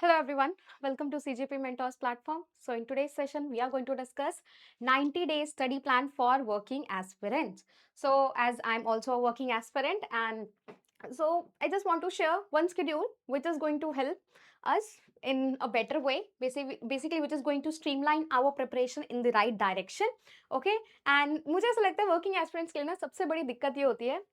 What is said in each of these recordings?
Hello everyone, welcome to CGP Mentors platform. So in today's session, we are going to discuss 90 days study plan for working aspirants. So as I'm also a working aspirant, and so I just want to share one schedule which is going to help us in a better way, basically which is going to streamline our preparation in the right direction. Okay, and मुझे ऐसा लगता है working aspirants के लिए ना सबसे बड़ी दिक्कत ये होती है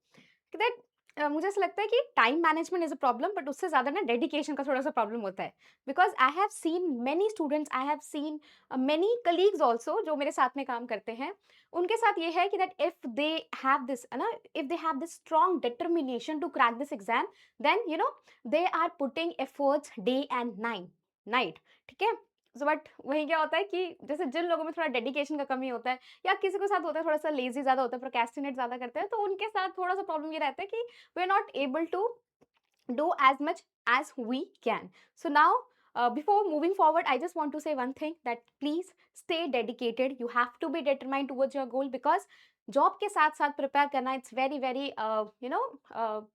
दैट मुझे ऐसा लगता है कि time management is a problem, but उससे ज़्यादा ना डेडिकेशन का थोड़ा सा प्रॉब्लम होता है. Because I have seen many students, I have seen many colleagues also जो मेरे साथ में काम करते हैं. उनके साथ ये है कि that if they have this ना, if they have this strong determination to crack this exam, then they are putting efforts day and night. ठीक है. सो बट वही क्या होता है कि जैसे जिन लोगों में थोड़ा डेडिकेशन का कमी होता है, या किसी के साथ होता है थोड़ा सा लेजी ज़्यादा होता है, प्रोक्रेस्टिनेट ज़्यादा करते हैं, तो उनके साथ थोड़ा सा प्रॉब्लम ये रहता है कि we are not able to do as much as we can. So now, before moving forward, I just want to say one thing, that please stay dedicated. You have to be determined towards your goal, because job के साथ साथ prepare करना it's very very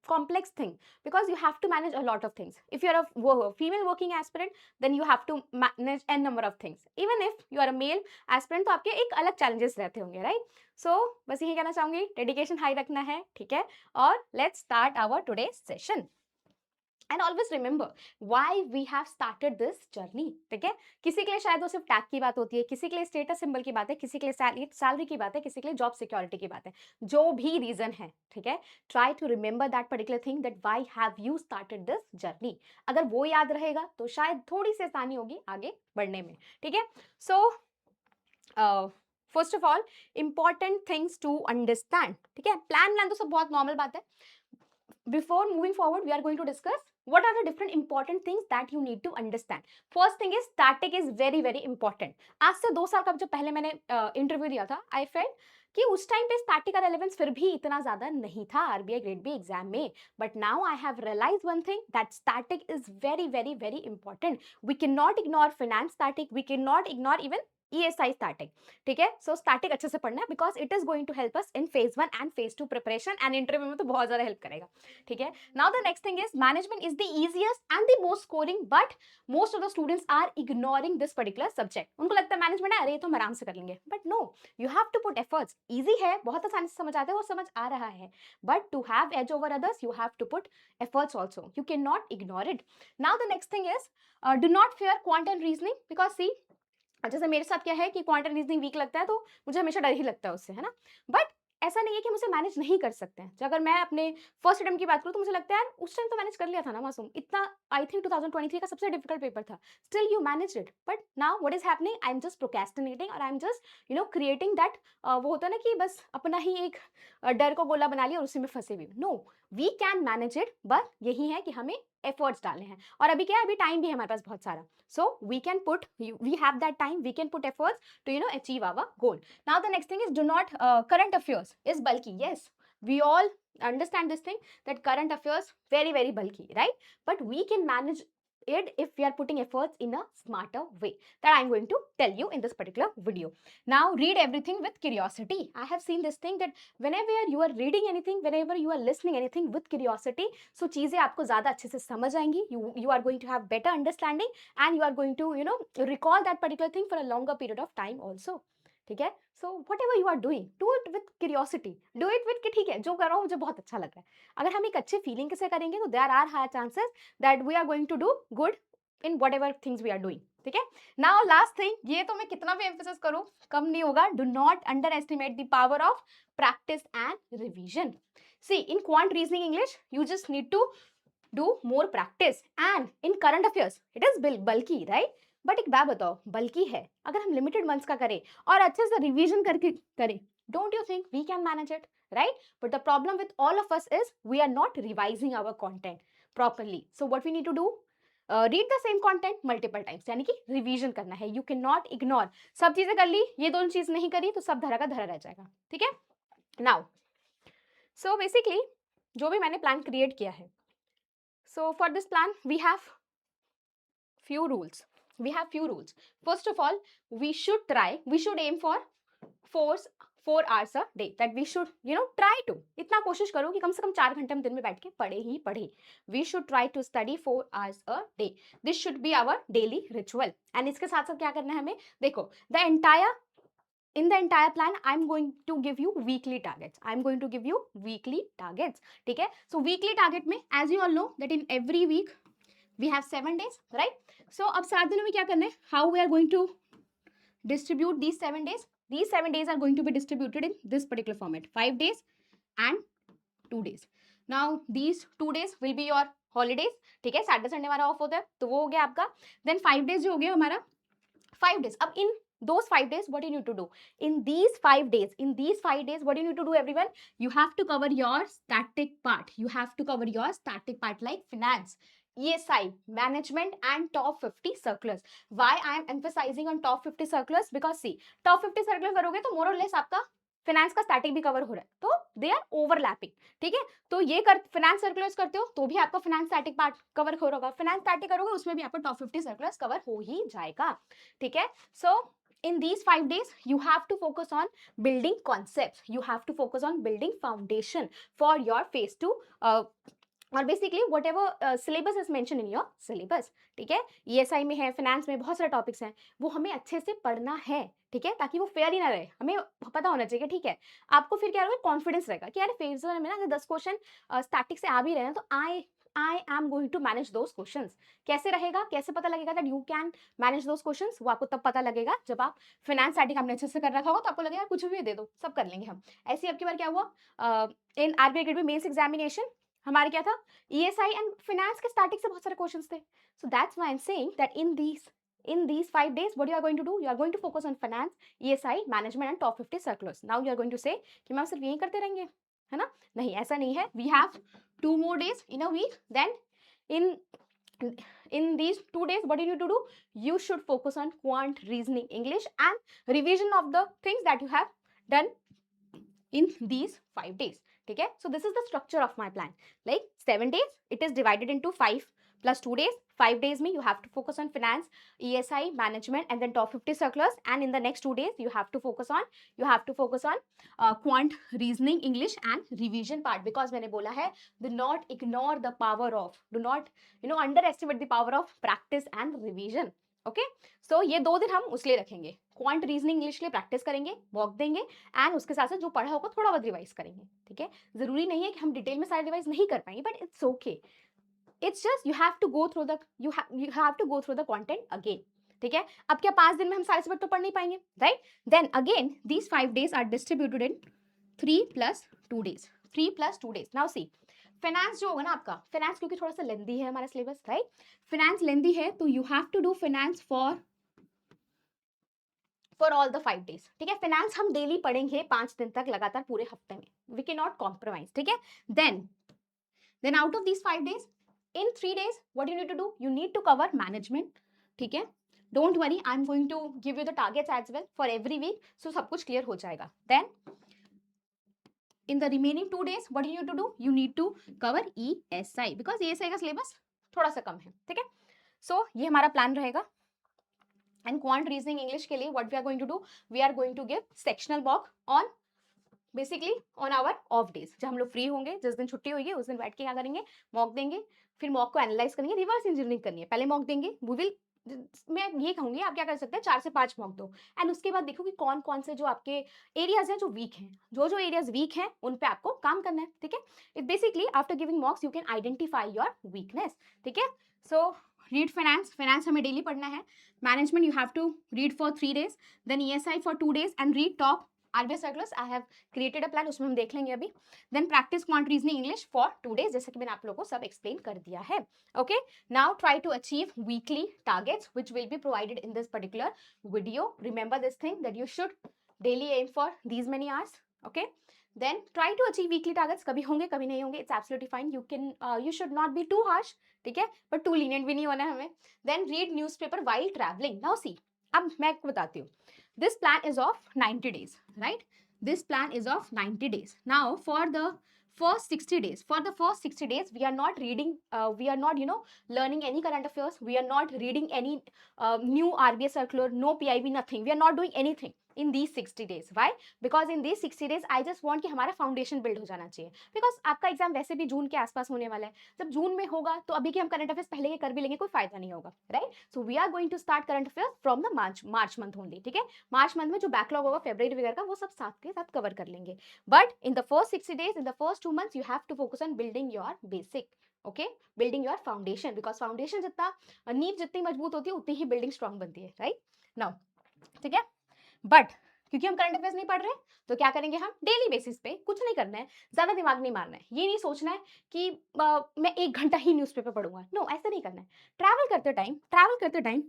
complex thing, because you have to manage a lot of things. If you are a female working aspirant, then you have to manage an number of things. Even if you are a male aspirant, तो आपके एक अलग challenges रहते होंगे, right? सो बस यही कहना चाहूंगी, डेडिकेशन हाई रखना है, ठीक है. और let's start our today session. And always remember why we have started this journey. ठीक है. किसी के लिए शायद वो सिर्फ टैग की बात होती है, किसी के लिए स्टेटस सिंबल की बात है, किसी के लिए सैलरी की बात है, किसी के लिए जॉब सिक्योरिटी की बात है. जो भी रीजन है, ठीक है, try to remember that particular thing, that why have you started this journey. अगर वो याद रहेगा तो शायद थोड़ी सी आसानी होगी आगे बढ़ने में. ठीक है. So first of all, important things to understand. ठीक है. प्लान तो सब बहुत नॉर्मल बात है. Before moving forward, we are going to discuss what are the different important things that you need to understand. First thing is static is very very important. आज से 2 साल का जब पहले मैंने इंटरव्यू दिया था, आई फेल्ट कि उस टाइम पे स्टैटिक का रेलेवेंस फिर भी इतना ज्यादा नहीं था आरबीआई ग्रेड बी एग्जाम में. But now I have realise one thing, that static is very very very important. We can not ignore finance static, we can not ignore even ESI static. ठीक है. So static अच्छे से पढ़ना है, because it is going to help us in phase 1 and phase 2 preparation, and interview में तो बहुत ज्यादा हेल्प करेगा. ठीक है. Now the next thing is management is the easiest and the most scoring, but most of the students are ignoring this particular subject. उनको लगता है मैनेजमेंट है, अरे ये तो हम आराम से कर लेंगे. But no, you have to put efforts. Easy है, बहुत आसानी से समझ आता है, वो समझ आ रहा है, but to have edge over others you have to put efforts also. You can not ignore it. Now the next thing is do not fear quant and reasoning, because see जैसे मेरे साथ क्या है कि क्वांट एंड रीजनिंग वीक लगता है, तो मुझे हमेशा डर ही लगता है उससे, है ना. बट ऐसा नहीं है कि मुझे मैनेज नहीं कर सकते हैं. अगर मैं अपने फर्स्ट अटेम्प्ट की बात करूँ, तो मुझे लगता है यार उस टाइम तो मैनेज कर लिया था ना मासूम. इतना आई थिंक 2023 का सबसे डिफिकल्ट पेपर था, still you manage it. But now what is happening, I am just procrastinating, और I am just creating that, वो होता है ना कि बस अपना ही एक डर को गोला बना लिया और उसी में फंसे हुए. No, we can manage it, but यही है कि हमें एफर्ट्स डालने हैं. और अभी क्या है, अभी टाइम भी है हमारे पास बहुत सारा. So we can put, we have that time, we can put efforts to achieve our goal. Now the next thing is, do not current affairs is bulky. Yes, we all understand this thing, that current affairs very very bulky, right? But we can manage it if we are putting efforts in a smarter way, that I'm going to tell you in this particular video. Now read everything with curiosity. I have seen this thing, that whenever you are reading anything, whenever you are listening anything with curiosity, so चीजें आपको ज्यादा अच्छे से समझ आएंगी. You are going to have better understanding, and you are going to recall that particular thing for a longer period of time also. ठीक है. So whatever you are doing, do it with curiosity, do it with कि ठीक है जो कर रहा हूँ मुझे बहुत अच्छा लग रहा है. अगर हम एक अच्छे फीलिंग से करेंगे, तो there are high chances that we are going to do good in whatever things we are doing. ठीक है. नाउ लास्ट थिंग, ये तो मैं कितना भी एम्फेसिस करूँ कम नहीं होगा, do not under estimate the power of practice and revision. See, in quant reasoning English, you just need to do more practice, and in current affairs it is bulky, right? But एक बात बताओ, बल्कि है अगर हम limited months का करें और अच्छे से रिवीजन करके करें, don't you think we can manage it, right? But the problem with all of us is we are not revising our content properly. So what we need to do, read the same content multiple times, यानी कि revision करना है. You can not ignore. सब चीजें कर ली, ये दोनों चीज नहीं करी, तो सब धरा का धरा रह जाएगा. ठीक है. नाउ सो बेसिकली जो भी मैंने प्लान क्रिएट किया है, so for this plan we have few rules. First of all, we should aim for 4 hours a day that we should try to, इतना कोशिश करो कि कम से कम 4 घंटे हम दिन में बैठ के पढ़े ही पढ़े. We should try to study 4 hours a day. This should be our daily ritual. And इसके साथ साथ क्या करना है हमें, देखो in the entire plan I'm going to give you weekly targets. I'm going to give you weekly targets. ठीक है, so weekly target में as you all know that in every week we have 7 days, right? So अब 7 दिनों में क्या करना है, how we are going to distribute these 7 days. These 7 days are going to be distributed in this particular format, 5 days and 2 days. Now these 2 days will be your holidays. ठीक है, Saturday Sunday हमारा of होता है तो वो हो गया आपका. देन 5 days जो हो गया हमारा 5 days. अब in those 5 days what you need to do, in these 5 days what you need to do everyone, you have to cover your static part. You have to cover your static part like finance, ESI, management and top 50 circulars. Why I am emphasizing on top 50 circulars, because see top 50 circulars करोगे तो more or less आपका finance का static भी cover हो रहा है, तो they are overlapping. ठीक है, तो ये फिनेंस सर्कुलर्स करते हो तो भी आपका फिनेंस स्टैटिक पार्ट कवर होगा, फिनेंस स्टैटिक करोगे उसमें भी आपका टॉप 50 सर्कुलर्स कवर हो ही जाएगा. ठीक है, सो in these 5 days you have to focus on building concepts, you have to focus on building foundation for your phase 2 और basically what ever syllabus is mention in your syllabus. ठीक है, ESI में है, finance में बहुत सारे topics हैं, वो हमें अच्छे से पढ़ना है. ठीक है, ताकि वो फेयर ही ना रहे, हमें पता होना चाहिए. ठीक है, आपको फिर क्या होगा, कॉन्फिडेंस रहेगा कि यार फेज वन में ना अगर 10 क्वेश्चन स्टैटिक से आ भी रहे हैं तो I am going to manage those questions. कैसे रहेगा, कैसे पता लगेगा that you can manage those questions, वो आपको तब पता लगेगा जब आप फिनेंस स्टैटिक आपने अच्छे से कर रखा होगा, तो आपको लगेगा कुछ भी दे दो सब कर लेंगे हम. ऐसे अब की बार क्या हुआ इन RBI ग्रेड में मेंस एग्जामिनेशन हमारे क्या था, ESI एंड फिनेंस के स्टैटिक से बहुत सारे क्वेश्चंस थे. सो that's why I am saying that in these 5 days what you are going to do, you are going to focus on finance, ESI, management and top 50 circulars. Now you are going to say कि ma'am सिर्फ यही करते रहेंगे, है ना? नहीं, ऐसा नहीं है. We have 2 more days in a week. Then in these 2 days what you need to do, you should focus on quant, reasoning, English and revision of the things that you have done in these 5 days. ठीक है, so this is the structure of my plan. Like 7 days it is divided into 5 plus 2 days. 5 days में you have to focus on finance, ESI, management and then top 50 circulars, and in the next 2 days you have to focus on quant, reasoning, English and revision part. Because मैंने बोला है do not ignore the power of, do not underestimate the power of practice and revision. Okay, so ये 2 दिन हम उसके लिए रखेंगे, quant, reasoning, English के लिए प्रैक्टिस करेंगे, मॉक देंगे एंड उसके साथ साथ जो पढ़ा होगा थोड़ा बहुत रिवाइज करेंगे. ठीक है, जरूरी नहीं है कि हम डिटेल में सारे रिवाइज नहीं कर पाएंगे, but it's okay. It's just you have to go through the content again. ठीक है, अब क्या 5 दिन में हम सारे सब्जेक्ट तो पढ़ नहीं पाएंगे, right? Then again these 5 days are distributed in 3 plus 2 days. 3 plus 2 days. Now see finance जो होगा ना आपका, फाइनेंस क्योंकि थोड़ा सा लेंदी है हमारा सिलेबस, राइट? फाइनेंस लेंदी है तो you have to do finance for all the 5 days. ठीक है, फाइनेंस हम डेली पढ़ेंगे 5 दिन तक लगातार पूरे हफ्ते में. We can not compromise. ठीक है, then out of these 5 days in 3 days what you need to do, you need to cover management. ठीक है, don't worry, I am going to give you the targets as well for every week, so सब कुछ clear हो जाएगा. Then in the remaining 2 days what you need to do, you need to cover ESI because ESI का syllabus थोड़ा सा कम है. ठीक है, सो ये हमारा प्लान रहेगा. एंड क्वांट, रीजनिंग, इंग्लिश के लिए what we are going to do, we are going to give sectional mock on basically on hour of days. जब हम लोग फ्री होंगे, जिस दिन छुट्टी होगी उस दिन बैठ के क्या करेंगे, मॉक देंगे, फिर मॉक को एनालाइज करेंगे, रिवर्स इंजीनियरिंग करनी है. पहले मॉक देंगे, वी विल, मैं ये कहूंगी आप क्या कर सकते हैं 4 से 5 मॉक दो एंड उसके बाद देखो कि कौन कौन से जो आपके एरियाज हैं जो वीक हैं, जो एरियाज वीक हैं उन पे आपको काम करना है. ठीक है, it basically after giving mocks you can identify your weakness. ठीक है, सो रीड फाइनेंस हमें डेली पढ़ना है. Management you have to read for 3 days, then ESI for 2 days and read top RBI circulars. I have created a plan, उसमें हम देख लेंगे अभी. Then practice quant, reasoning, English for 2 days, जैसे कि मैंने आप लोगों को सब explain कर दिया है. Okay, now try to achieve weekly targets which will be provided in this particular video. Remember this thing that you should daily aim for these many hours. Okay, then try to achieve weekly targets. कभी होंगे कभी नहीं होंगे, it's absolutely fine. You should not be too harsh. ठीक है, but too lenient भी नहीं होना है हमें. Then read newspaper while traveling. Now see, अब मैं आपको बताती हूँ. This plan is of 90 days, right? This plan is of 90 days. Now, for the first 60 days, we are not reading, we are not, learning any current affairs. We are not reading any new RBI circular, no PIB, nothing. We are not doing anything. In these 60 days. Why? Because in these 60 days I just want कि हमारा foundation build हो जाना चाहिए, because आपका exam वैसे भी जून के आसपास होने वाला है. जब जून में होगा तो अभी के हम करंट अफेयर्स पहले के कर भी लेंगे, कोई फायदा नहीं होगा, right? So we are going to start current affairs from the March month only. ठीक है, मार्च मंथ में जो बैकलॉग होगा फरवरी वगैरह का वो सब साथ के साथ कवर कर लेंगे. But in the first 60 days, in the first 2 months, you have to focus on building your basic. Okay, building your foundation, because foundation जितना, नींव जितनी मजबूत होती है उतनी ही बिल्डिंग स्ट्रांग बनती है, राइट? नाउ ठीक है, बट क्योंकि हम करंट अफेयर्स नहीं पढ़ रहे तो क्या करेंगे, हम डेली बेसिस पे कुछ नहीं करना है, ज्यादा दिमाग नहीं मारना है, ये नहीं सोचना है कि मैं 1 घंटा ही न्यूज़पेपर पढ़ूंगा. नो, ऐसा नहीं करना है. ट्रैवल करते टाइम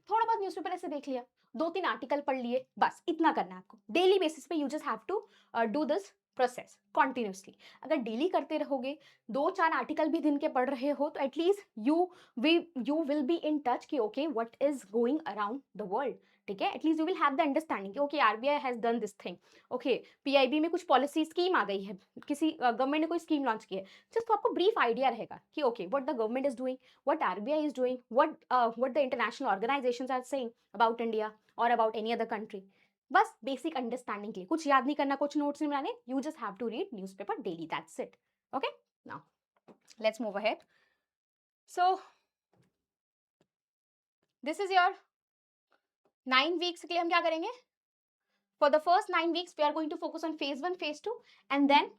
थोड़ा बहुत न्यूज़पेपर ऐसे देख लिया, 2-3 आर्टिकल पढ़ लिए, बस इतना करना है आपको. डेली बेसिस पे you just have to do this process continuously. अगर डेली करते रहोगे, 2-4 आर्टिकल भी दिन के पढ़ रहे हो, तो at least you will be in touch कि okay what is going around the world. ठीक है, at least you will have the understanding कि okay RBI has done this thing, okay PIB में कुछ पॉलिसी स्कीम आ गई है, किसी गवर्नमेंट ने कोई स्कीम लॉन्च की है, जस्ट तो आपको ब्रीफ आइडिया रहेगा कि okay what the government is doing, what RBI is doing, what the international organisations are saying about India और अबाउट एनी अदर कंट्री. बस बेसिक अंडरस्टैंडिंग के लिए, कुछ याद नहीं करना, कुछ नोट्स नहीं बनाने, you just have to read newspaper daily, that's it. Okay, now let's move ahead. So this is your 9 weeks के लिए हम क्या करेंगे. For the first 9 weeks, we are going to focus on phase 1, phase 2, and then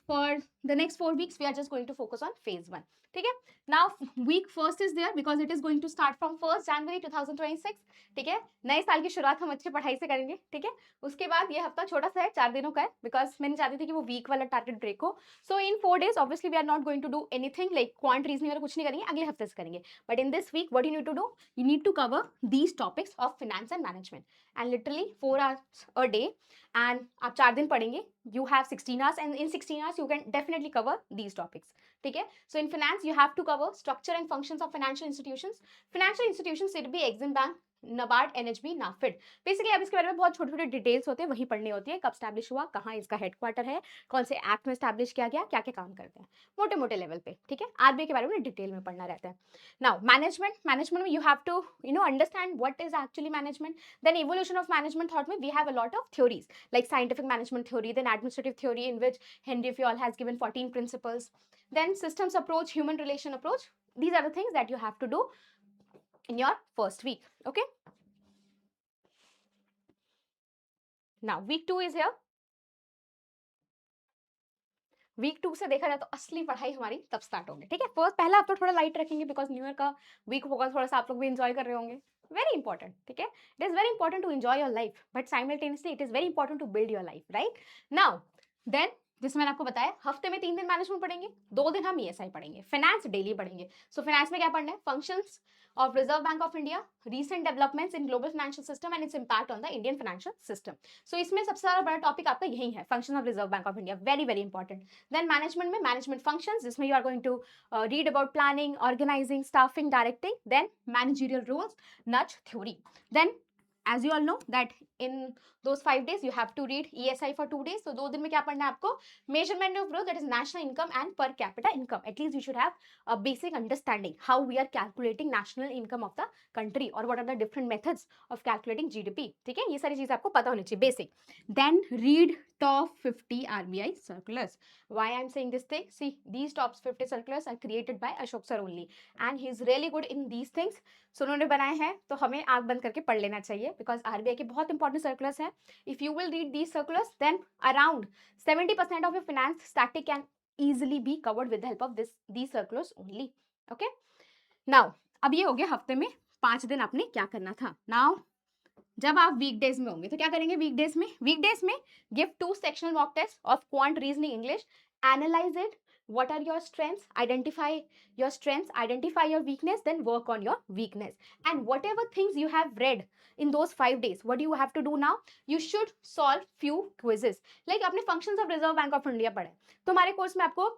for the next 4 weeks, we are just going to focus on phase 1. ठीक है, now week first is there because it is going to start from 1st January 2026. ठीक है, नए साल की शुरुआत हम अच्छी पढ़ाई से करेंगे. ठीक है, उसके बाद ये हफ्ता छोटा सा है, 4 दिनों का है, बिकॉज मैंने चाहती थी कि वो वीक वाला टारगेट ब्रेक हो. So in 4 days obviously we are not going to do anything like quant reasoning वगैरह कुछ नहीं करेंगे, अगले हफ्ते से करेंगे. But in this week what you need to do, you need to cover these topics of finance and management, and literally 4 hours a day, and आप 4 दिन पढ़ेंगे. You have 16 hours, and in 16 hours you can definitely cover these topics. ठीक है, so in finance you have to cover structure and functions of financial institutions. Financial institutions it be Exim Bank, NABARD, NHB, NAFED. Basically अब इसके बारे में बहुत छोटे छोटे details होते हैं, वही पढ़नी होती है. कब स्टैब्लिश हुआ, कहाँ इसका हेडक्वार्टर है, कौन से एक्ट में स्टैब्लिश किया गया, क्या क्या काम करते हैं, मोटे मोटे लेवल पे. ठीक है, आरबीआई के बारे में डिटेल में पढ़ना रहता है. नाउ मैनेजमेंट में you have to understand what is actually management. Then evolution of management thought में we have a lot of theories like scientific management theory, then administrative theory in which Henry Fayol has given 14 principles, then systems approach, human relation approach. These are the things that you have to do in your first week. Okay, now week 2 is here. Week 2 से देखा जाए तो असली पढ़ाई हमारी तब start होगी. ठीक है, फर्स्ट पहला आप तो थोड़ा लाइट रखेंगे बिकॉज न्यू ईयर का वीक होगा, थोड़ा सा आप लोग भी एंजॉय कर रहे होंगे. Very important. ठीक है, it is very important to enjoy your life, but simultaneously it is very important to build your life, right? Now then जैसे मैंने आपको बताया, हफ्ते में 3 दिन मैनेजमेंट पढ़ेंगे, 2 दिन हम ईएसआई पढ़ेंगे, फाइनेंस डेली पढ़ेंगे. सो फाइनेंस में क्या पढ़ना है, functions of Reserve Bank of India, recent developments in global financial system and its impact on the Indian financial system. So इसमें सबसे ज़्यादा बड़ा टॉपिक आपका यही है, function of Reserve Bank of India, very very important. Then management में management functions, जिसमें you are going to read about planning, organising, staffing, directing, then managerial roles, nudge theory. Then as you all know that in those 5 days you have to read ESI for 2 days. So 2 दिन में क्या पढ़ना है आपको, measurement of growth, that is national income and per capita income. At least you should have a basic understanding how we are calculating national income of the country or what are the different methods of calculating GDP. ठीक है, ये सारी चीजें आपको पता होनी चाहिए, basic. Then read top 50 RBI circulars. Why I am saying this thing? See, these top 50 circulars are created by Ashok sir only, and he is really good in these things. So उन्होंने बनाए हैं तो हमें आंख बंद करके पढ़ लेना चाहिए, बिकॉज आरबीआई के बहुत इंपॉर्टेंट सर्कुलर्स हैं. If you will read these circulars, then around 70% of your finance static can easily be covered with the help of these circulars only. Okay, now अब ये हो गया हफ्ते में 5 दिन आपने क्या करना था. नाउ जब आप वीकडेज में होंगे तो क्या करेंगे, वीकडेज में give 2 sectional mock test of quant, reasoning, English, analyse it, what are your strengths, identify your weakness, then work on your weakness. And whatever things you have read in those 5 days, what do you have to do now, you should solve few quizzes. like आपने functions of reserve bank of india पढ़े, तो हमारे course में आपको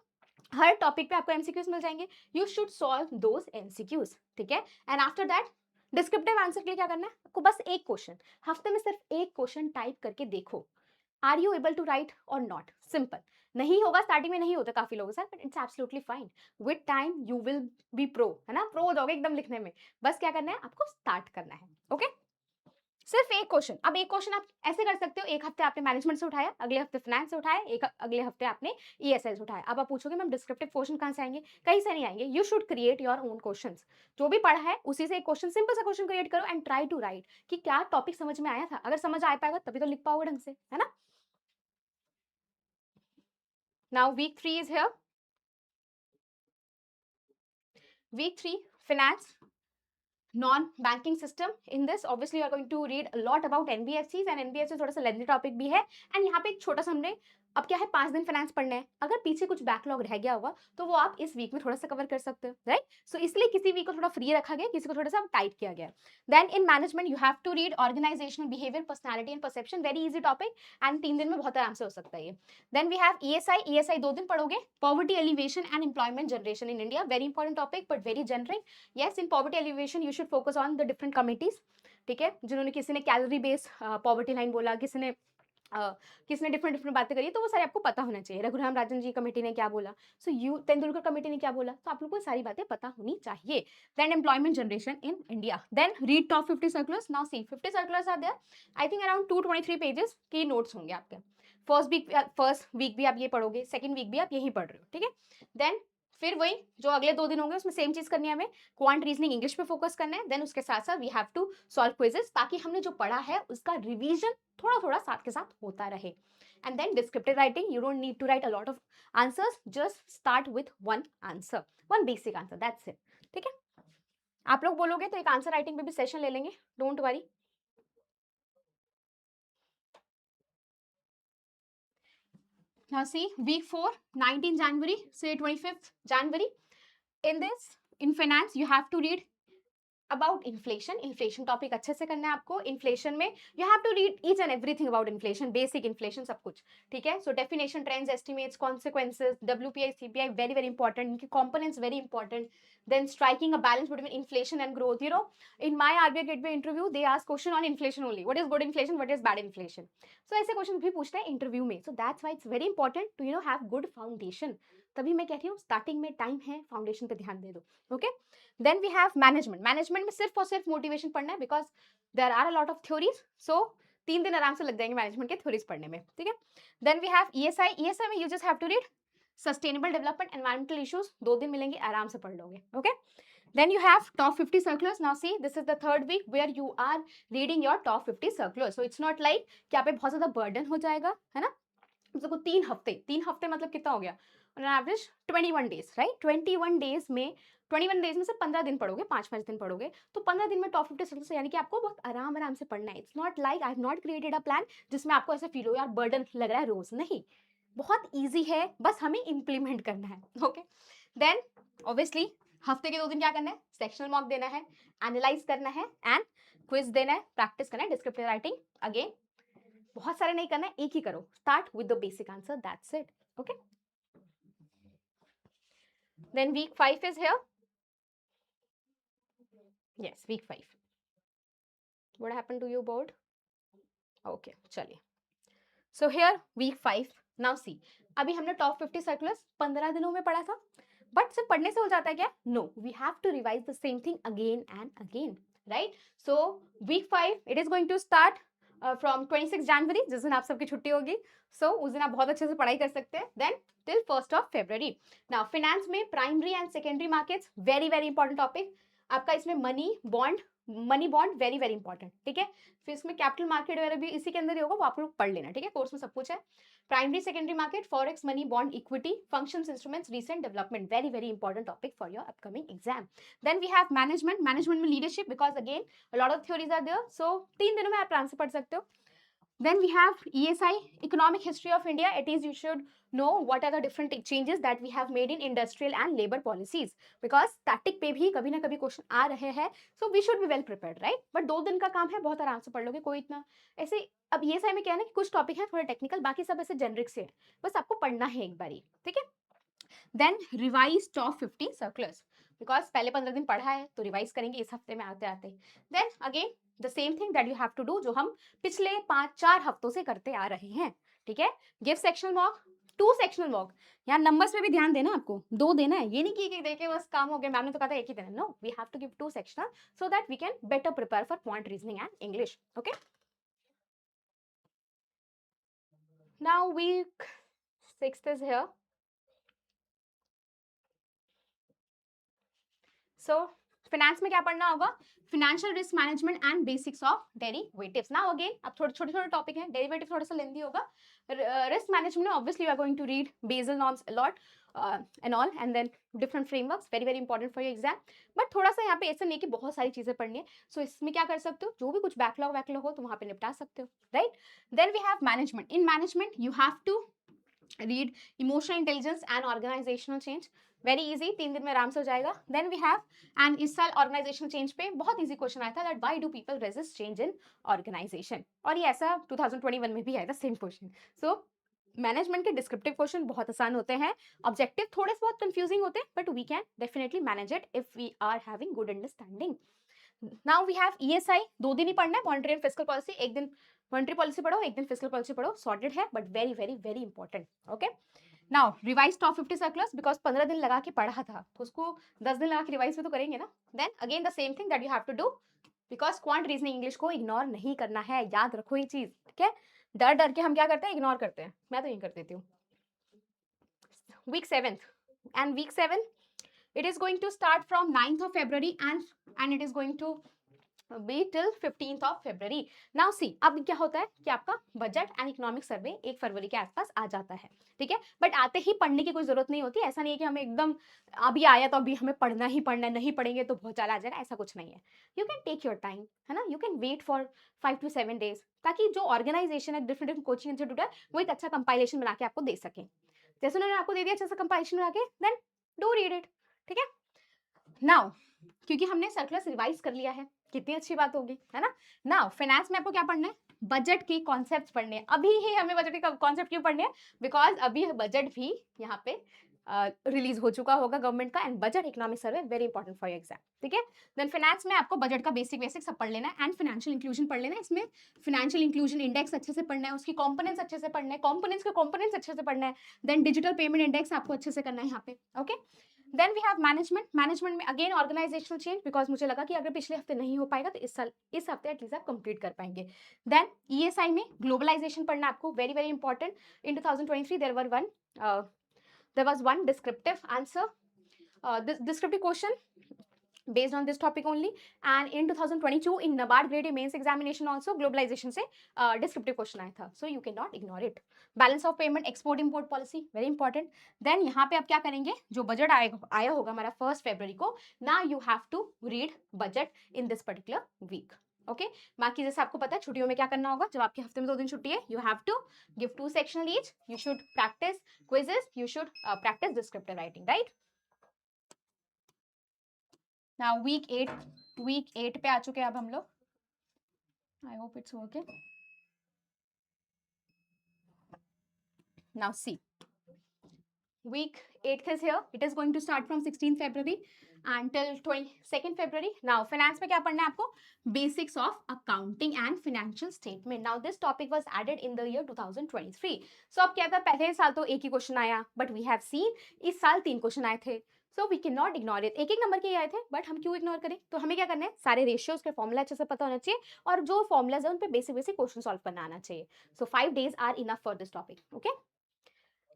हर topic पे आपको MCQs मिल जाएंगे. You should solve those MCQs. ठीक है, and after that descriptive answer के लिए क्या करना है आपको, बस एक क्वेश्चन, हफ्ते में सिर्फ एक क्वेश्चन टाइप करके देखो. Are you able to write और नॉट, सिंपल. नहीं होगा, स्टार्टिंग में नहीं होता काफी लोगों के साथ, but it's absolutely fine. With time you will B pro, है ना, प्रो हो जाओगे एकदम लिखने में. बस क्या करना है आपको, स्टार्ट करना है. ओके, सिर्फ एक क्वेश्चन। अब एक क्वेश्चन आप ऐसे कर सकते हो, एक हफ्ते आपने मैनेजमेंट से उठाया, अगले हफ्ते फाइनेंस से उठाया, एक अगले हफ्ते आपने ईएसएल से उठाया। अब आप पूछोगे मैम डिस्क्रिप्टिव क्वेश्चन कहाँ से आएंगे? कहीं से नहीं आएंगे। You should create your own questions. जो भी पढ़ा है उसी से एक क्वेश्चन, सिंपल सा क्वेश्चन क्रिएट करो एंड ट्राई टू राइट कि क्या टॉपिक समझ में आया था। अगर समझ आ पाएगा तभी तो लिख पाओगे ढंग से, है ना। Now week 3 is here. Week 3, finance, non-banking system. In this, obviously, you are going to read a lot about NBFCs and NBFC थोड़ा सा लेंथी टॉपिक भी है। एंड यहाँ पे एक छोटा सा हमने अब क्या है 5 दिन फाइनेंस पढ़ना है। अगर पीछे कुछ बैकलॉग रह गया होगा तो वो आप इस वीक में थोड़ा सा कवर कर सकते हो, राइट। सो इसलिए किसी वीक को थोड़ा फ्री रखा गया, किसी को थोड़ा सा टाइट किया गया। Then in management you have to read organisational behaviour, personality and perception, very easy topic and 3 दिन में बहुत आराम से हो सकता है ये। देन वी हैव ESI 2 दिन पढ़ोगे। Poverty alleviation and employment generation in India, very important topic but very generic. Yes, in poverty alleviation you should focus on the different committees, ठीक है। जिन्होंने किसी ने कैलोरी बेस्ड पॉवर्टी लाइन बोला, किसने different बातें करी, तो वो सारे आपको पता होना चाहिए। रघुराम राजन जी कमेटी ने क्या बोला, सो यू तेंदुलकर कमेटी ने क्या बोला, तो आप लोगों को सारी बातें पता होनी चाहिए। Then employment generation in India. Then read top 50 circulars. Now see 50 circulars are there. I think around 223 pages की नोट्स होंगे आपके। फर्स्ट वीक भी आप ये पढ़ोगे, सेकंड वीक भी आप यही पढ़ रहे हो, ठीक है। देन फिर वही जो अगले 2 दिन होंगे उसमें सेम चीज करनी है हमें, क्वांट रीजनिंग इंग्लिश पे फोकस करना है। देन उसके साथ साथ we have to solve quizzes, ताकि हमने जो पढ़ा है उसका रिवीजन थोड़ा थोड़ा साथ के साथ होता रहे। And then descriptive writing, you don't need to write a lot of answers, just start with one answer, one basic answer, that's it, ठीक है। आप लोग बोलोगे तो एक आंसर राइटिंग पे भी सेशन ले लेंगे, don't worry. Now see, week 4, 19 January, say 25th January. In this, in finance, you have to read about inflation. Inflation topic अच्छे से करना है आपको। इन्फ्लेशन में you have to read each and everything about inflation, basic inflation सब कुछ, ठीक है। So definition, trends, estimates, consequences, WPI CPI very very important, इनके components very important. Then striking a balance between inflation and growth. You know in my RBI gateway interview they ask question on inflation only, what is good inflation, what is bad inflation. So ऐसे question भी पूछते हैं interview में। So that's why it's very important to have good foundation. तभी मैं कहती हूँ starting में टाइम है, फाउंडेशन पे ध्यान दे दो, okay. Then we have management. Management में सिर्फ और सिर्फ मोटिवेशन पढ़ना है, because there are a lot of theories. So 3 दिन आराम से लग जाएंगे मैनेजमेंट के थ्योरीज पढ़ने में, ठीक है। देन वी हैव ESI में you just have to read sustainable development, environmental issues, 2 दिन मिलेंगे, आराम से पढ़ लोगे, okay. Then you have top 50 circulars. Now see, this is the 3rd week where you are reading your top 50 circulars. So it's not like कि आप पे बहुत ज्यादा burden हो जाएगा, है ना। देखो 3 हफ्ते मतलब कितना हो गया, on average 21 days, right. 21 days में से 15 दिन पढ़ोगे, 5 दिन पढ़ोगे, तो 15 दिन में टॉप 50 सर्कल्स, यानी कि आपको बहुत आराम से पढ़ना है। It's not like I have not created a plan जिसमें आपको ऐसे फील हो यार बर्डन लग रहा है रोज, नहीं, बहुत ईजी है, बस हमें इंप्लीमेंट करना है, ओके। देन ऑब्वियसली हफ्ते के 2 दिन क्या करना है, सेक्शनल मॉक देना है, एनालाइज करना है एंड क्विज देना है, प्रैक्टिस करना है, डिस्क्रिप्टिव राइटिंग अगेन बहुत सारे नहीं करना है, एक ही करो, start with the basic answer, that's it, okay. Then week 5 is here. Yes, week 5। What happened to your board? Okay, चलिए। So here week 5। Now see, अभी हमने टॉप 50 सर्कुलर्स 15 दिनों में पढ़ा था, बट सिर्फ पढ़ने से हो जाता है क्या? No, we have to revise the same thing again and again, right. So week 5 it is going to start from 26 जनवरी, जिस दिन आप सबकी छुट्टी होगी। सो उस दिन आप बहुत अच्छे से पढ़ाई कर सकते हैं। देन टिल 1 फरवरी। नाउ फाइनेंस में primary and secondary markets, very very important topic आपका। इसमें money bond very very important, ठीक है। फिर इसमें कैपिटल मार्केट वगैरह भी इसी के अंदर ही होगा, वो आप लोग पढ़ लेना, ठीक है। कोर्स में सब कुछ है। Primary secondary market, forex, money, bond, equity, functions, instruments, recent development, very very important topic for your upcoming exam. Then we have management में leadership, because again a lot of theories are there, so 3 दिनों में आप आराम से पढ़ सकते हो। Then we have ESI, Economic History of India. It is you should know what are the different changes that we have made in industrial and labor policies, because static पे भी कभी ना कभी क्वेश्चन आ रहे हैं, so we should be well prepared, right? But 2 दिन का काम है, बहुत आराम से पढ़ लोगे, कोई इतना ऐसे। अब ESI में क्या है ना कि कुछ टॉपिक है थोड़े टेक्निकल, बाकी सब ऐसे जेनरिक से है, बस आपको पढ़ना है एक बारी, ठीक है। Then revise top 50 circulars, because पहले 15 दिन पढ़ा है तो रिवाइज करेंगे इस हफ्ते में आते आते। Then again the same thing that you have to do, जो हम पिछले 5-4 हफ्तों से करते आ रहे हैं, ठीक है। Give sectional mock, 2 sectional work, यहाँ नंबर्स पे भी ध्यान देना, आपको 2 देना है, ये नहीं कि एक देके बस काम हो गया, मैम ने तो कहा था एक ही देना, no, we have to give 2 sectional so that we can better prepare for quant reasoning and English. Okay, now week 6 is here. So finance में क्या पढ़ना होगा? Financial risk management and basics of derivatives. Now again, अब थोड़े छोटे topic हैं, derivative थोड़ा सा लेंदी होगा. Risk management में obviously you are going to read Basel norms a lot and all, and then different frameworks, very very important for your exam. But थोड़ा सा यहाँ पे ऐसा नहीं कि बहुत सारी चीजें पढ़नी है, so इसमें क्या कर सकते हो, जो भी कुछ बैकलॉग हो तो वहाँ पे निपटा सकते हो, right? Then we have management. In management you have to read emotional intelligence and organizational change. Very easy, 3 दिन में आराम से हो जाएगा. देन वी हैव, एंड इस साल ऑर्गेनाइजेशनल चेंज पे बहुत इजी क्वेश्चन आया था, that why do people resist change in organisation, और ये ऐसा 2021 में भी आया था सेम क्वेश्चन. सो मैनेजमेंट के डिस्क्रिप्टिव क्वेश्चन बहुत आसान होते हैं, ऑब्जेक्टिव थोड़े से बहुत कंफ्यूजिंग होते हैं, but we can definitely manage it if we are having good understanding. Now we have ESI, 2 दिन ही पढ़ना है, मॉनेटरी एंड फिस्कल पॉलिसी. एक दिन मॉनेटरी पॉलिसी पढ़ो, एक दिन फिस्कल पॉलिसी पढ़ो, सॉर्टेड है, but very very very important. Okay, now revise top 50 circulars, because 15 दिन लगा के पढ़ा था तो उसको 10 दिन लगा के रिवाइज भी तो करेंगे ना. Then again the same thing that you have to do, because quant reasoning English को इग्नोर नहीं करना है, याद रखो ये चीज, ठीक है. डर डर के हम क्या करते हैं, इग्नोर करते हैं, मैं तो यही कर देती हूँ. Week 7, and week 7 it is going to start from 9th of February and it is going to be till 15th of February. Now see, अब क्या होता है कि आपका बजट एंड इकोनॉमिक सर्वे 1 फरवरी के आसपास आ जाता है, ठीक है. बट आते ही पढ़ने की कोई जरूरत नहीं होती, ऐसा नहीं है कि हमें एकदम अभी आया तो अभी हमें पढ़ना ही पढ़ना है, नहीं पढ़ेंगे तो बहुत ज्यादा आ जाएगा, ऐसा कुछ नहीं है. You can take your time, है ना, you can wait for 5 to 7 days, ताकि जो ऑर्गेनाइजेशन है, डिफरेंट डिफरेंट कोचिंग इंस्टीट्यूट है, वो एक अच्छा कंपाइलेशन बना के आपको दे सके. जैसे उन्होंने आपको दे दिया अच्छा सा कंपाइलेशन बना के, देन डू रीड इट, ठीक है. नाउ क्योंकि हमने सर्कुलर्स रिवाइज कर लिया है, कितनी अच्छी बात होगी, है ना. नाउ फाइनेंस में आपको क्या पढ़ना है, बजट के कॉन्सेप्ट्स पढ़ने हैं. अभी ही हमें बजट के कॉन्सेप्ट क्यों पढ़ने हैं, बिकॉज अभी बजट भी यहाँ पे रिलीज हो चुका होगा गवर्नमेंट का, and budget economic survey very important for your exam, ठीक है. देन फाइनेंस में आपको बजट का बेसिक सब पढ़ लेना है, एंड फाइनेंशियल इंक्लूजन पढ़ लेना है. इसमें फाइनेंशियल इंक्लूजन इंडेक्स अच्छे से पढ़ना है, उसकी कंपोनेंट्स अच्छे से पढ़ना है, कंपोनेंट्स के कंपोनेंट्स अच्छे से पढ़ना है. देन डिजिटल पेमेंट इंडेक्स आपको अच्छे से करना है यहाँ पे, okay. Then we have management. Management में अगेन ऑर्गेनाइजेशनल चेंज, बिकॉज मुझे लगा कि अगर पिछले हफ्ते नहीं हो पाएगा तो इस हफ्ते एटलीस्ट आप कंप्लीट कर पाएंगे. देन ईएसआई में ग्लोबलाइजेशन पढ़ना आपको, very very important. In 2023 there was one descriptive answer, this descriptive question based on this topic only, and in 2022 in NABARD grade A mains examination also globalization से descriptive question आया था, so you cannot ignore it. Balance of payment, export import policy, very important. Then यहाँ पे आप क्या करेंगे, जो budget आया होगा हमारा 1 फरवरी को, now you have to read budget in this particular week. Okay, बाकी जैसे आपको पता है छुट्टियों में क्या करना होगा, जब आपके हफ्ते में 2 दिन छुट्टी है, you have to give 2 sectional each, you should practise quizzes, you should practise descriptive writing, right. Now week 8 पे आ चुके हैं अब हम लोग. I hope it's okay. Now see, week 8th is here. It is going to start from 16th February until 22nd February. Now finance में क्या पढ़ना है आपको, basics of accounting and financial statement. Now this topic was added in the year 2023. So अब क्या था, पहले साल तो एक ही क्वेश्चन आया, but we have seen इस साल 3 क्वेश्चन आए थे. So we cannot ignore it. एक नंबर के आए थे, बट हम क्यों इग्नोर करें, तो हमें क्या करना है, सारे रेशियोज के फॉर्मूला अच्छे से पता होना चाहिए, और जो फॉर्मूलाज है उन पे बेसिक क्वेश्चन सॉल्व करना आना चाहिए. So 5 days are enough for this topic. Okay.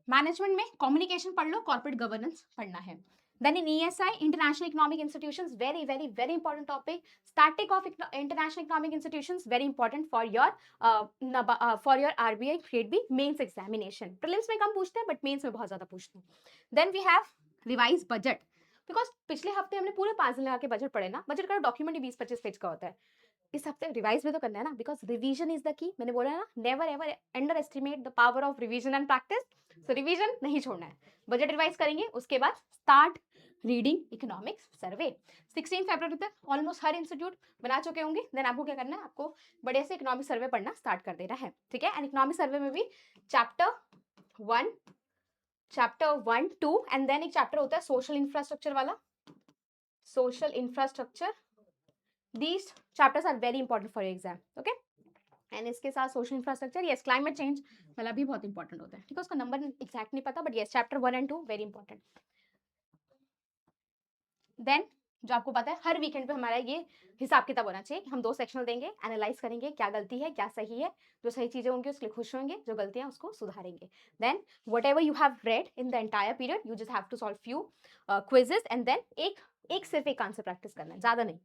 Management में कम्युनिकेशन पढ़ लो, कॉर्पोरेट गवर्नेंस पढ़ना है. Then in ESI international economic institutions, very very very important topic. Static of international economic institutions, very important for your RBI grade B mains examination. Prelims में कम पूछते हैं, but mains में बहुत ज्यादा पूछते हैं. Then we have revise budget, because पिछले हफ्ते हमने पूरे 5 दिन लगा के बजट पढ़े ना. बजट का डॉक्यूमेंट ही 20-25 पेज का होता है, इस हफ्ते रिवाइज भी तो करना है ना, because revision is the key. मैंने बोला है ना, never ever under estimate the power of revision and practice. So revision नहीं छोड़ना है, बजट रिवाइज करेंगे, उसके बाद स्टार्ट रीडिंग इकोनॉमिक्स सर्वे. 16 फरवरी तक ऑलमोस्ट हर इंस्टीट्यूट बना चुके होंगे. देन आपको क्या करना है, आपको बड़े से इकोनॉमिक सर्वे पढ़ना स्टार्ट कर देना है, ठीक है. एंड इकोनॉमिक सर्वे में भी चैप्टर 1, 2 एंड देन एक चैप्टर होता है सोशल इंफ्रास्ट्रक्चर वाला, social infrastructure. These chapters are very important for your exam. Okay. And इसके साथ social infrastructure, yes climate change वाला भी बहुत इंपॉर्टेंट होता है, ठीक है, उसका नंबर एग्जैक्ट नहीं पता, but yes chapter 1 and 2 very important. Then जो आपको पता है हर वीकेंड पे हमारा ये हिसाब किताब होना चाहिए कि हम 2 सेक्शनल देंगे, एनालाइज करेंगे क्या गलती है क्या सही है, जो सही चीजें होंगी उसके लिए खुश होंगे, जो गलतियां उसको सुधारेंगे। Then whatever you have read in the entire period you just have to solve few quizzes and then एक सिर्फ एक आंसर प्रैक्टिस करना है, ज्यादा नहीं।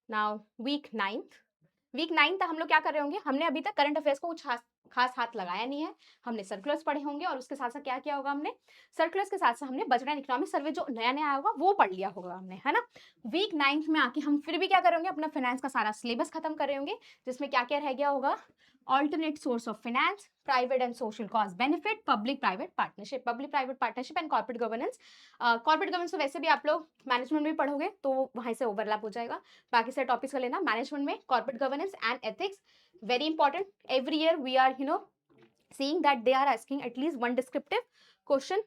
नाउ वीक 9 तक हम लोग क्या कर रहे होंगे, हमने अभी तक करंट अफेयर्स को कुछ खास हाथ लगाया नहीं है, हमने सर्कुलर्स पढ़े होंगे और उसके साथ साथ क्या किया होगा, हमने सर्कुलर्स के साथ साथ हमने बजट एंड इकोनॉमिक सर्वे जो नया नया आया होगा वो पढ़ लिया होगा हमने, है ना। वीक 9 में आके हम फिर भी क्या करेंगे, अपना फाइनेंस का सारा सिलेबस खत्म कर रहे होंगे, जिसमें क्या क्या रह गया होगा, alternate source of finance, private and social cost benefit, public private partnership and corporate governance। corporate governance तो वैसे भी आप लोग मैनेजमेंट में भी पढ़ोगे तो वहीं से ओवरलैप हो जाएगा, बाकी सारे टॉपिक्स का लेना। मैनेजमेंट में corporate governance and ethics very important, every year we are seeing that they are asking at least one descriptive question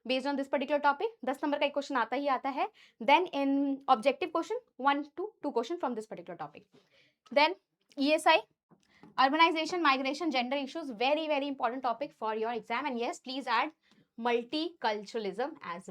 based on this particular topic। 10 number का एक क्वेश्चन आता ही आता है। then in objective question 1 to 2 question from this particular topic। then ESI, urbanization, migration, gender issues, very very important topic for your exam, and yes please add multiculturalism as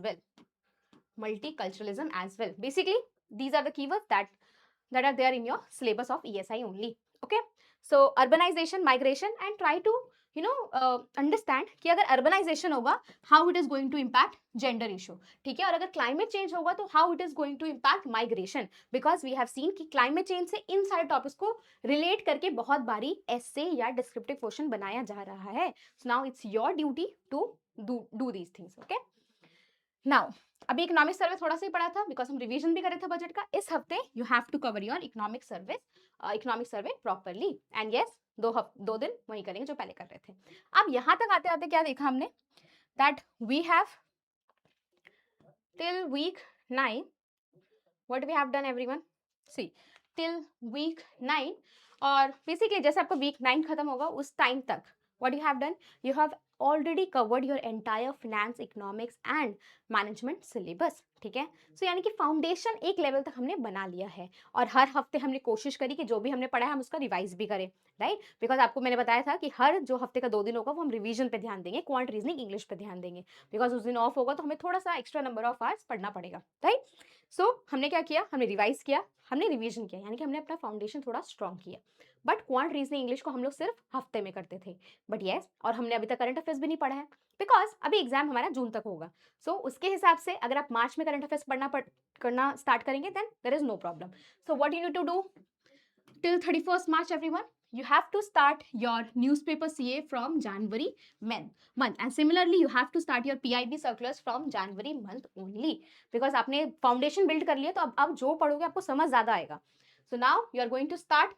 well, basically these are the keywords that are there in your syllabus of ESI only। okay, so urbanization, migration, and try to understand कि अगर urbanisation होगा how it is going to impact gender issue, ठीक है, और अगर climate change होगा तो how it is going to impact migration, because we have seen कि क्लाइमेट चेंज से इन सारे टॉपिक्स को रिलेट करके बहुत बारी एसे या डिस्क्रिप्टिव क्वेश्चन बनाया जा रहा है। So now it's your duty to do these things. Okay, now अभी इकोनॉमिक सर्वे थोड़ा सा ही पढ़ा था बिकॉज हम रिवीजन भी कर रहे थे बजट का। इस हफ्ते you have to cover your economic survey properly, and yes 2 दिन वही करेंगे जो पहले कर रहे थे। अब यहां तक आते आते क्या देखा हमने, that we have till week 9 what we have done everyone, see till week 9, और बेसिकली जैसे आपका वीक 9 खत्म होगा उस टाइम तक what you have done, you have already covered your entire finance, economics and management syllabus, ठीक है। सो यानी कि फाउंडेशन एक लेवल तक हमने बना लिया है, और हर हफ्ते हमने कोशिश करी कि जो भी हमने पढ़ा है हम उसका रिवाइज भी करें, राइट, बिकॉज आपको मैंने बताया था कि हर जो हफ्ते का 2 दिन होगा वो हम रिवीजन पे ध्यान देंगे, क्वांट रीजनिंग इंग्लिश पे ध्यान देंगे, बिकॉज उस दिन ऑफ होगा तो हमें थोड़ा सा एक्स्ट्रा नंबर ऑफ आवर्स पढ़ना पड़ेगा, राइट। सो हमने क्या किया, हमने रिवाइज किया, हमने रिवीजन किया, यानी कि हमने अपना फाउंडेशन थोड़ा स्ट्रॉन्ग किया। बट क्वांट रीजनिंग इंग्लिश को हम लोग सिर्फ हफ्ते में करते थे, बट यस, और हमने अभी तक करंट अफेयर्स भी नहीं पढ़ा है बिकॉज अभी एग्जाम हमारा जून तक होगा। सो उसके हिसाब से अगर आप मार्च में करंट अफेयर्स करना स्टार्ट करेंगे then there is no problem. So what you need to do till 31st March everyone, you have to start your newspaper CA from January month, and similarly you have to start your PIB circulars from January month only, because आपने foundation build कर लिया तो अब जो पढ़ोगे आपको समझ ज्यादा आएगा। So now you are going to start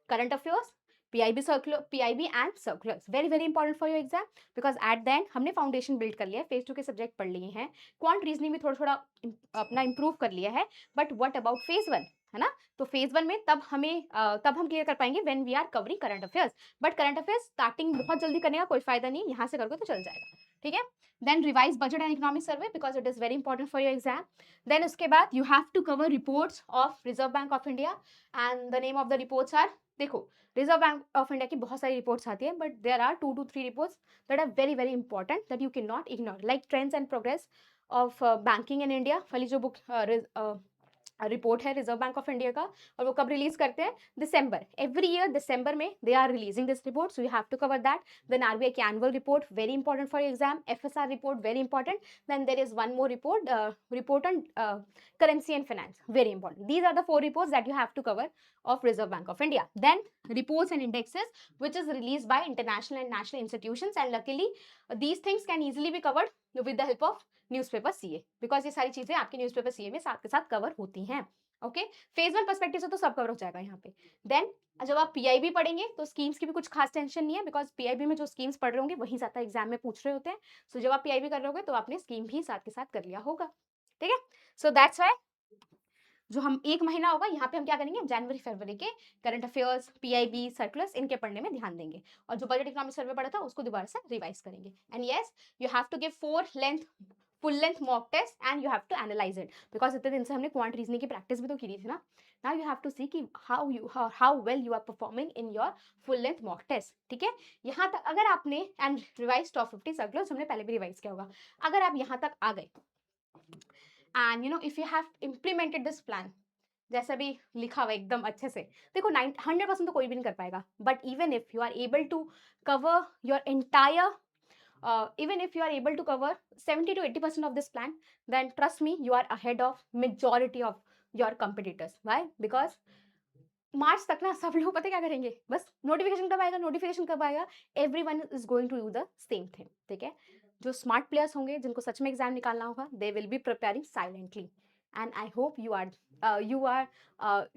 current affairs, PIB circular, PIB and circulars, very very important for your exam, because at the end हमने फाउंडेशन बिल्ड कर लिया है, फेज 2 के सब्जेक्ट पढ़ लिए हैं, क्वांट रीजनिंग भी थोड़ा थोड़ा अपना इंप्रूव कर लिया है, बट व्हाट अबाउट फेज 1, है ना। तो फेज 1 में तब हम क्लियर कर पाएंगे when we are covering current affairs, but current affairs starting बहुत जल्दी करने का कोई फायदा नहीं, यहाँ से करोगे तो चल जाएगा, ठीक है। Then revise budget and economic survey because it is very important for your exam. देन उसके बाद you have to cover reports of Reserve Bank of India, and the name of the reports are, देखो Reserve Bank of India की बहुत सारी reports आती है, but there are 2 to 3 reports that are very very important that you can not ignore, like trends and progress of banking in India वाली जो book report है reserve Bank of India का, और वो कब रिलीज करते हैं, दिसंबर, एवरी ईयर दिसंबर में they are releasing this report, so you have to cover that. Then RBI की annual report very important for exam, FSR report very important, then there is one more report on currency and finance, very important. These are the 4 reports that you have to cover of Reserve Bank of India. Then reports and indexes which is released by international and national institutions, and luckily these things can easily be covered with the help of newspaper CA, because ये सारी चीजें आपके newspaper CA में साथ के साथ cover होती हैं। ओके, फेज 1 पर्सपेक्टिव से तो सब कवर हो जाएगा यहाँ पे। देन जब आप पीआईबी पढ़ेंगे तो स्कीम्स की भी कुछ खास टेंशन नहीं है, बिकॉज पीआईबी में जो स्कीम्स पढ़ रहे होंगे वही ज्यादा एग्जाम में पूछ रहे होते हैं। सो जब आप पीआईबी कर रहे होगे तो आपने स्कीम भी साथ के साथ कर लिया होगा, ठीक है। सो दैट्स वाई जो हम 1 महीना होगा यहाँ पे हम क्या करेंगे, जनवरी फरवरी के करंट अफेयर्स, पीआईबी, सर्कुलर्स, इनके पढ़ने में ध्यान देंगे, और जो बजट इकोनॉमिक सर्वे पढ़ा था उसको दोबारा से रिवाइज करेंगे। And yes, you have to give 4 length full length mock test and you have to analyze it, because इतने दिन से हमने quant reasoning की practice भी तो की थी ना. Now you have to see कि how well you are performing in your full length mock test. ठीक है, यहाँ तक अगर आपने and revise top 50 circulars हमने पहले भी revise किया होगा. अगर आप यहाँ तक आ गए and you know if you have implemented this plan, जैसा भी लिखा हुआ एकदम अच्छे से, देखो 100% तो कोई भी नहीं कर पाएगा, but even if you are able to cover your entire even if you are able to cover 70 to 80% of this plan, then trust me, you are ahead of majority of your competitors. Why? Because मार्च तक ना सब लोग पता क्या करेंगे, बस notification कब आएगा, नोटिफिकेशन कब आएगा, everyone is going to do the same thing. ठीक है, जो स्मार्ट प्लेयर्स होंगे जिनको सच में एग्जाम निकालना होगा, they will be preparing silently, and I hope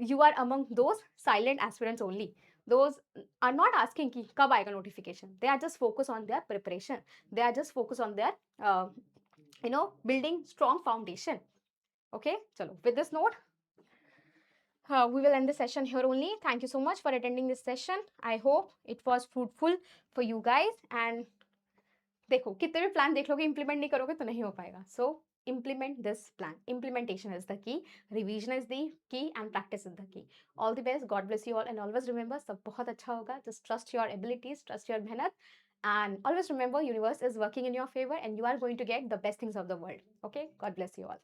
you are among those silent aspirants only. Those are not asking कि कब आएगा notification. They are just focused on their preparation. They are just focused on their building strong foundation. Okay, चलो, with this note, we will end the session here only. Thank you so much for attending this session. I hope it was fruitful for you guys. And देखो, कितने भी plan देख लोगे, implement नहीं करोगे तो नहीं हो पाएगा. So implement this plan. Implementation is the key. Revision is the key, and practice is the key. All the best. God bless you all. And always remember, सब बहुत अच्छा होगा. Just trust your abilities, trust your मेहनत. And always remember, universe is working in your favor and you are going to get the best things of the world. Okay? God bless you all.